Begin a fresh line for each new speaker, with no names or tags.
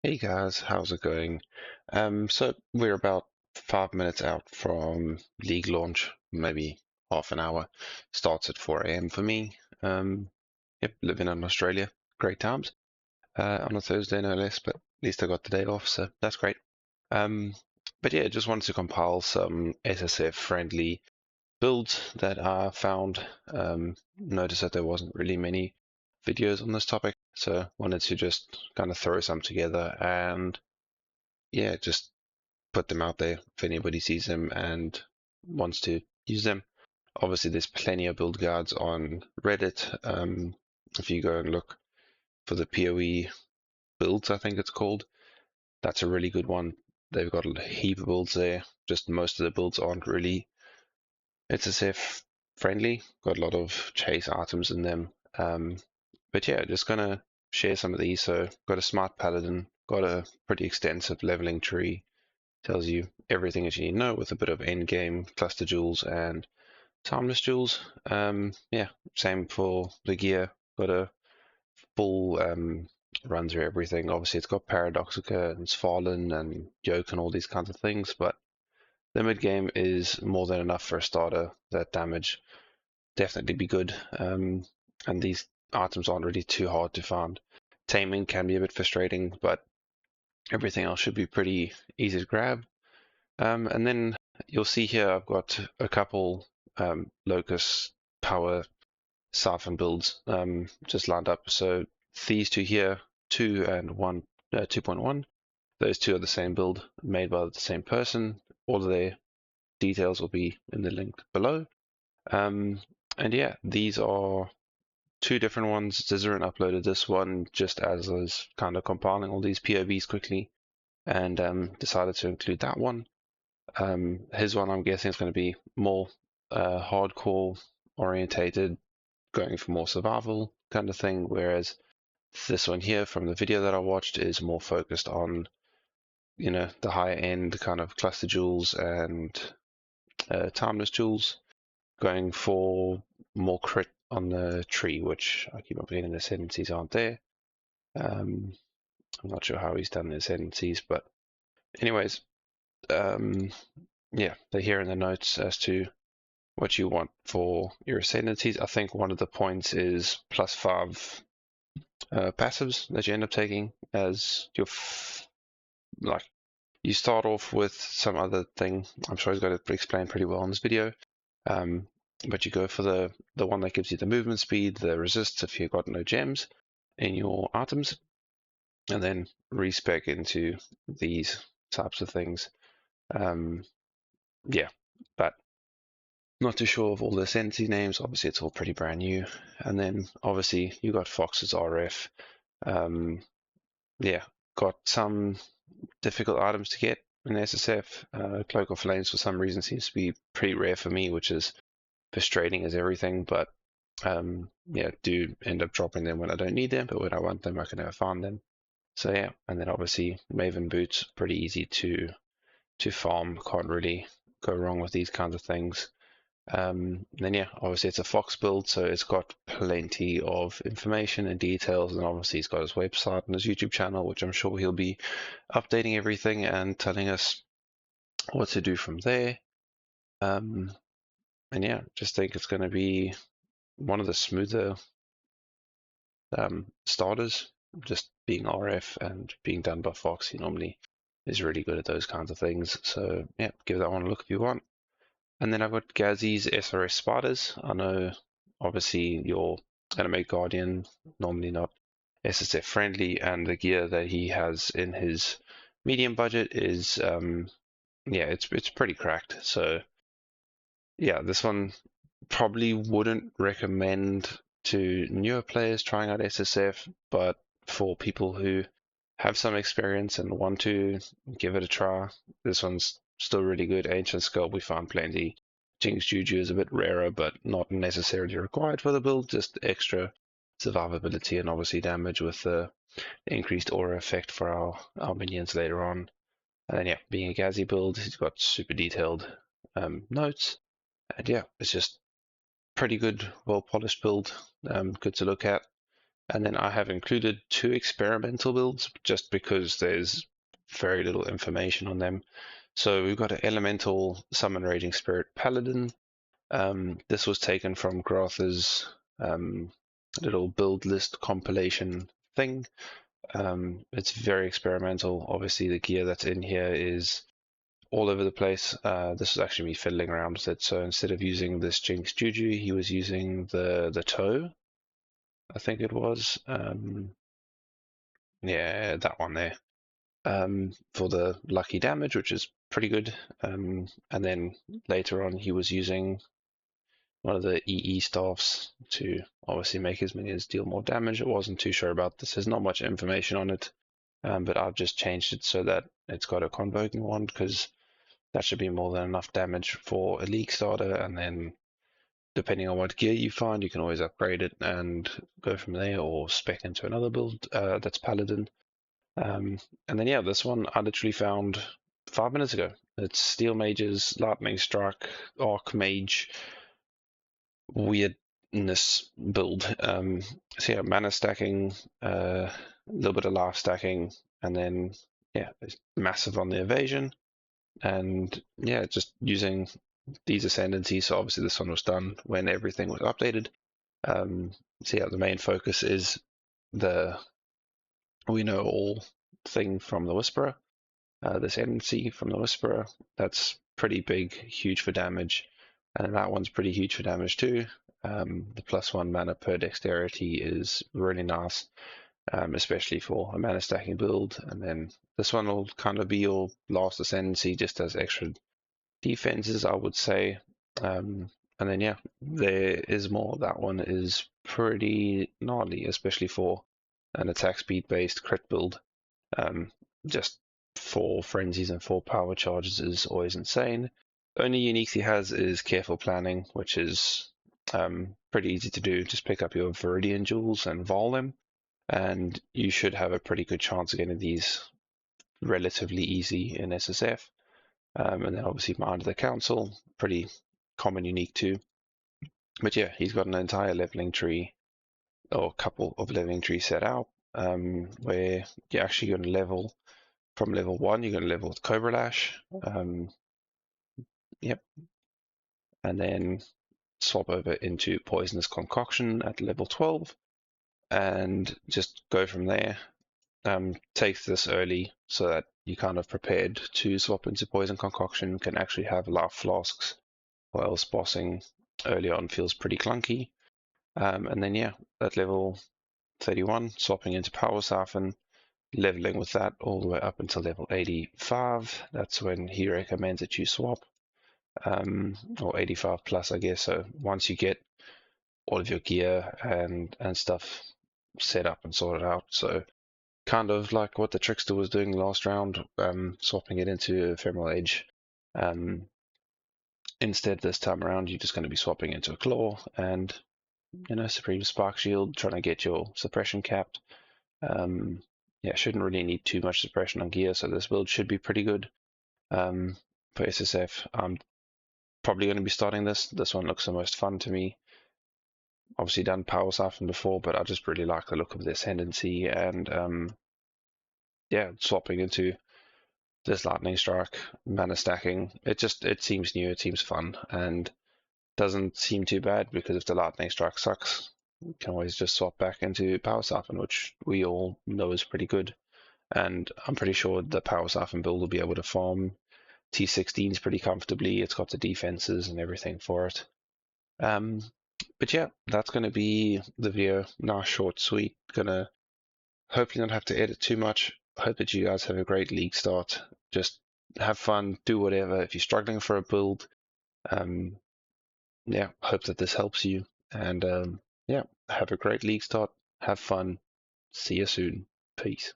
Hey guys, how's it going? So we're about 5 minutes out from League launch, maybe half an hour. Starts at 4 a.m. for me. Yep, living in Australia. Great times. On a Thursday, no less, but at least I got the day off, so that's great. Um, but yeah, just wanted to compile some SSF friendly builds that I found. Noticed that there wasn't really many videos on this topic, so wanted to just kind of throw some together and yeah, just put them out there if anybody sees them and wants to use them. Obviously, there's plenty of build guides on Reddit. If you go and look for the PoE builds, I think it's called, that's a really good one. They've got a heap of builds there. Just most of the builds aren't really SSF friendly. Got a lot of chase items in them. But yeah, just gonna share some of these. So got a smite paladin, got a pretty extensive leveling tree. Tells you everything that you need to know with a bit of endgame cluster jewels and timeless jewels. Yeah, same for the gear. Got a full run through everything. Obviously, it's got Paradoxica and Fallen and Yoke and all these kinds of things, but the mid game is more than enough for a starter. That damage definitely be good. And these items aren't really too hard to find. Taming can be a bit frustrating, but everything else should be pretty easy to grab. And then you'll see here I've got a couple Locus power Siphon builds just lined up. So these two here, 2 and 1, 2.1, those two are the same build made by the same person. All of their details will be in the link below. And yeah, these are two different ones. Zizaran uploaded this one just as I was kind of compiling all these PoBs quickly and decided to include that one. His one, I'm guessing, is going to be more hardcore orientated, going for more survival kind of thing, whereas this one here from the video that I watched is more focused on, the higher end kind of cluster jewels and timeless jewels, going for more crit on the tree, which I keep on forgetting the ascendancies aren't there. I'm not sure how he's done the ascendancies, but anyways, yeah, they're here in the notes as to what you want for your ascendancies. I think one of the points is +5 passives that you end up taking as your like you start off with some other thing. I'm sure he's got it explained pretty well in this video. But you go for the one that gives you the movement speed, the resists if you've got no gems in your items, and then respec into these types of things. Yeah, but not too sure of all the ascendancy names. Obviously, it's all pretty brand new. And then obviously you got Phox's RF. Yeah, got some difficult items to get in SSF. Cloak of Flames for some reason seems to be pretty rare for me, which is frustrating as everything. But yeah, do end up dropping them when I don't need them, but when I want them, I can never find them. So yeah, and then obviously Maven Boots, pretty easy to farm. Can't really go wrong with these kinds of things. Then yeah, obviously it's a Phox build, so it's got plenty of information and details, and obviously he's got his website and his YouTube channel, which I'm sure he'll be updating everything and telling us what to do from there. And yeah, just think it's going to be one of the smoother starters, just being RF and being done by Phox. He normally is really good at those kinds of things. So yeah, give that one a look if you want. And then I've got Ghazzy's SRS Spiders. I know obviously you're going to make Guardian, normally not SSF friendly, and the gear that he has in his medium budget is, yeah, it's pretty cracked. So yeah, this one probably wouldn't recommend to newer players trying out SSF, but for people who have some experience and want to give it a try, this one's still really good. Ancient Skull, we found plenty. Jinx Juju is a bit rarer, but not necessarily required for the build, just extra survivability and obviously damage with the increased aura effect for our minions later on. And then, yeah, being a Ghazzy build, he's got super detailed notes. And yeah, it's just pretty good, well polished build, good to look at. And then I have included 2 experimental builds just because there's very little information on them. So we've got an elemental summon raging spirit paladin. This was taken from Grotha's little build list compilation thing. It's very experimental. Obviously, the gear that's in here is all over the place. This is actually me fiddling around with it. So instead of using this Jinx Juju, he was using the toe, I think it was. Yeah, that one there. For the lucky damage, which is pretty good. And then later on, he was using one of the EE staffs to obviously make his minions deal more damage. I wasn't too sure about this. There's not much information on it, but I've just changed it so that it's got a convoking wand because that should be more than enough damage for a league starter. And then depending on what gear you find, you can always upgrade it and go from there or spec into another build that's paladin. And then yeah, this one I literally found 5 minutes ago. It's Steelmages Lightning Strike Archmage weirdness build. So yeah, mana stacking, a little bit of life stacking, and then yeah, it's massive on the evasion. And yeah, just using these ascendancies. So obviously this one was done when everything was updated. So yeah, the main focus is the we know all thing from the Whisperer. This NC from the Whisperer, that's pretty big, huge for damage. And that one's pretty huge for damage too. The +1 mana per dexterity is really nice, especially for a mana stacking build. And then this one will kind of be your last ascendancy, just as extra defenses, I would say. And then yeah, there is more. That one is pretty gnarly, especially for an attack speed based crit build. Just 4 frenzies and 4 power charges is always insane. The only unique he has is careful planning, which is pretty easy to do. Just pick up your Viridian Jewels and vol them, and you should have a pretty good chance of getting these relatively easy in SSF. And then obviously Mind of the Council, pretty common unique too. But yeah, he's got an entire leveling tree, or a couple of leveling trees set out, where you're actually going to level from level 1, you're going to level with Cobra Lash. Yep. And then swap over into Poisonous Concoction at level 12 and just go from there. Take this early so that you're kind of prepared to swap into Poison Concoction, can actually have life flasks, or else bossing early on feels pretty clunky. And then yeah, at level 31, swapping into Power Siphon, leveling with that all the way up until level 85. That's when he recommends that you swap, or 85 plus, I guess. So once you get all of your gear and stuff set up and sorted out, so kind of like what the Trickster was doing last round, swapping it into Ephemeral Edge. Instead, this time around, you're just going to be swapping into a Claw and Supreme Spark Shield, trying to get your suppression capped. Yeah, shouldn't really need too much suppression on gear, so this build should be pretty good. For SSF, I'm probably going to be starting this. This one looks the most fun to me. Obviously done Power Siphon before, but I just really like the look of the Ascendancy, and yeah, swapping into this Lightning Strike, mana stacking. It seems new, it seems fun, and doesn't seem too bad, because if the Lightning Strike sucks, you can always just swap back into Power Siphon, which we all know is pretty good. And I'm pretty sure the Power Siphon build will be able to farm T16s pretty comfortably. It's got the defenses and everything for it. But yeah, that's going to be the video. Nice, short, sweet. Gonna hopefully not have to edit too much. Hope that you guys have a great league start. Just have fun, do whatever. If you're struggling for a build, yeah, hope that this helps you. And yeah, have a great league start. Have fun. See you soon. Peace.